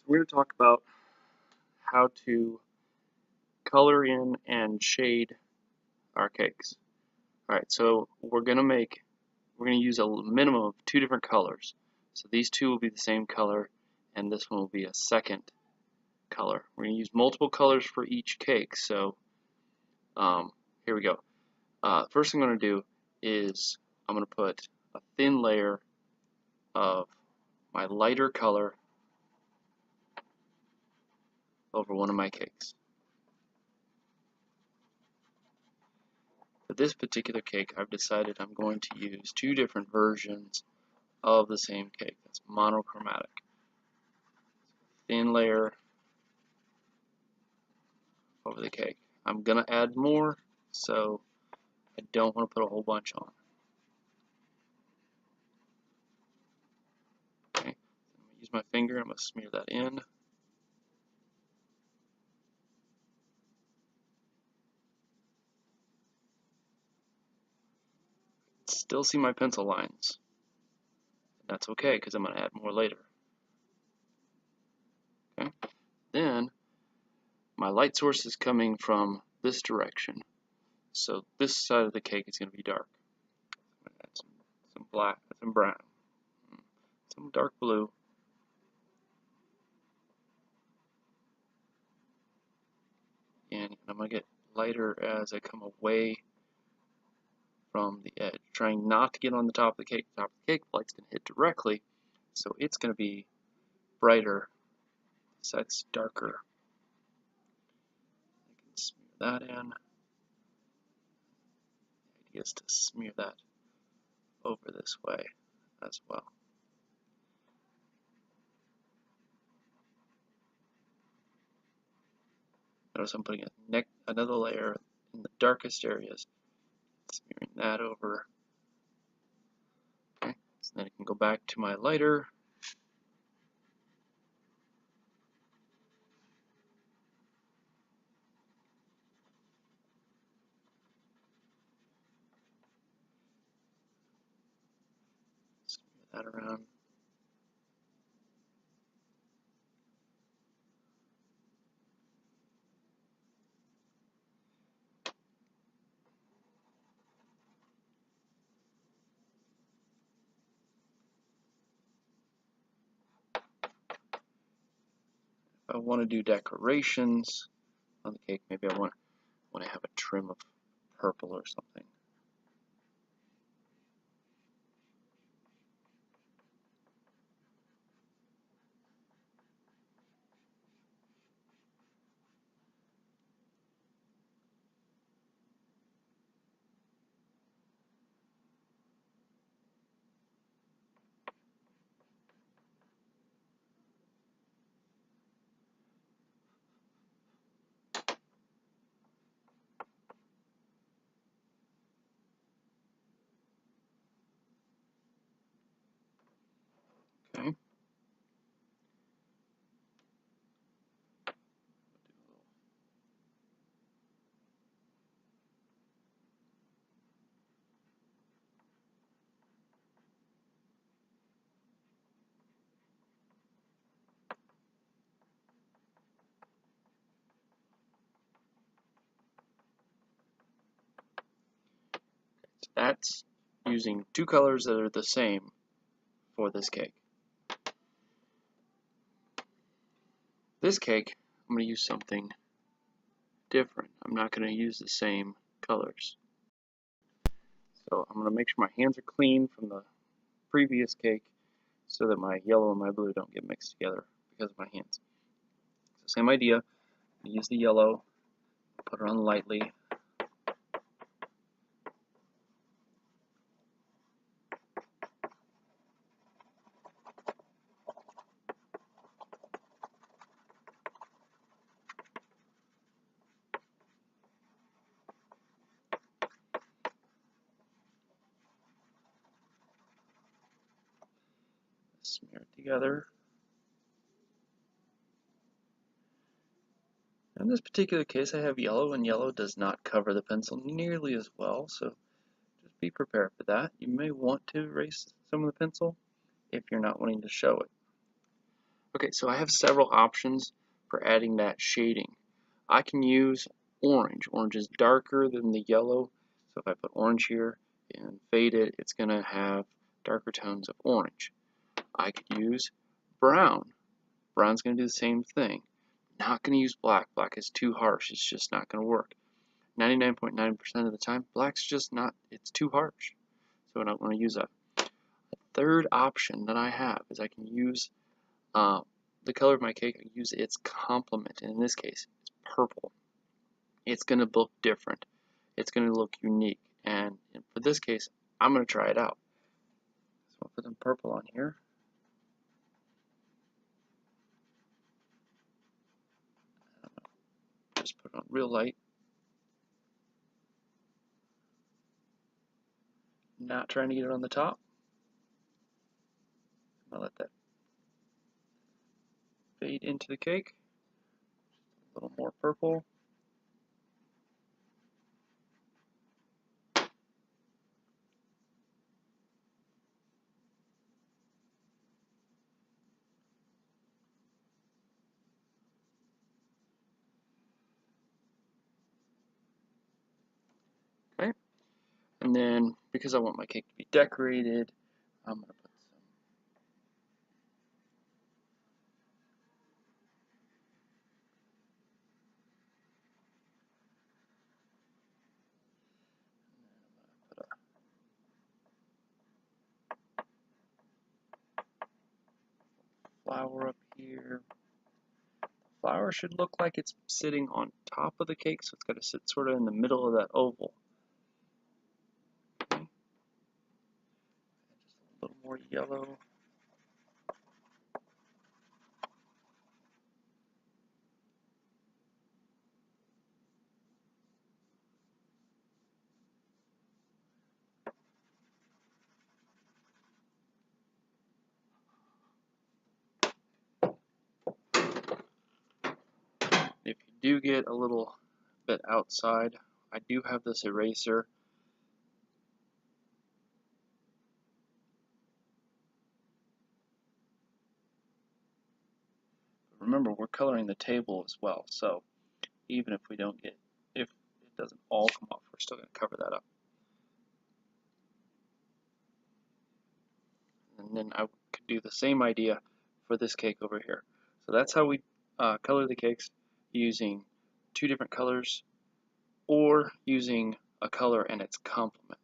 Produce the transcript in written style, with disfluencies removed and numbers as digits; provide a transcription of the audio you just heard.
we're going to talk about how to color in and shade our cakes. Alright, so we're going to use a minimum of 2 different colors. So these two will be the same color, and this one will be a second color. We're going to use multiple colors for each cake. So here we go. First thing I'm going to do is I'm going to put a thin layer of my lighter color over one of my cakes. For this particular cake, I've decided I'm going to use 2 different versions of the same cake. That's monochromatic. Thin layer over the cake. I'm going to add more, so I don't want to put a whole bunch on. Okay, I'm going to use my finger, I'm going to smear that in. Still see my pencil lines. That's okay, because I'm going to add more later. Okay, then my light source is coming from this direction, so this side of the cake is going to be dark. I'm going to add some black, some brown, some dark blue. And I'm going to get lighter as I come away from the edge, trying not to get on the top of the cake. The top of the cake, the light's going to hit directly, so it's going to be brighter. So that's darker. I can smear that in. The idea is to smear that over this way as well. Notice I'm putting another layer in the darkest areas, smearing that over. Okay, so then I can go back to my lighter. Smear that around. If I want to do decorations on the cake, maybe I want to have a trim of purple or something. Okay. So that's using 2 colors that are the same for this cake. This cake, I'm going to use something different. I'm not going to use the same colors. So I'm going to make sure my hands are clean from the previous cake so that my yellow and my blue don't get mixed together because of my hands. So same idea, use the yellow, put it on lightly. Smear it together. In this particular case, I have yellow, and yellow does not cover the pencil nearly as well, so just be prepared for that. You may want to erase some of the pencil if you're not wanting to show it. Okay, so I have several options for adding that shading. I can use orange. Orange is darker than the yellow, so if I put orange here and fade it, it's going to have darker tones of orange. I could use brown. Brown's going to do the same thing. Not going to use black. Black is too harsh. It's just not going to work. 99.9% of the time, black's just not, it's too harsh. So I don't want to use that. The third option that I have is I can use the color of my cake, I use its complement, and in this case, it's purple. It's going to look different. It's going to look unique, and for this case, I'm going to try it out. So I'll put some purple on here. Just put it on real light. Not trying to get it on the top. I'll let that fade into the cake. A little more purple. Okay. And then, because I want my cake to be decorated, I'm going to put some flour up here. Flour should look like it's sitting on top of the cake, so it's got to sit sort of in the middle of that oval. Okay. Just a little more yellow. If you do get a little bit outside, I do have this eraser. Remember, we're coloring the table as well, so even if we don't get, if it doesn't all come off, we're still going to cover that up. And then I could do the same idea for this cake over here. So that's how we color the cakes, using two different colors or using a color and its complement.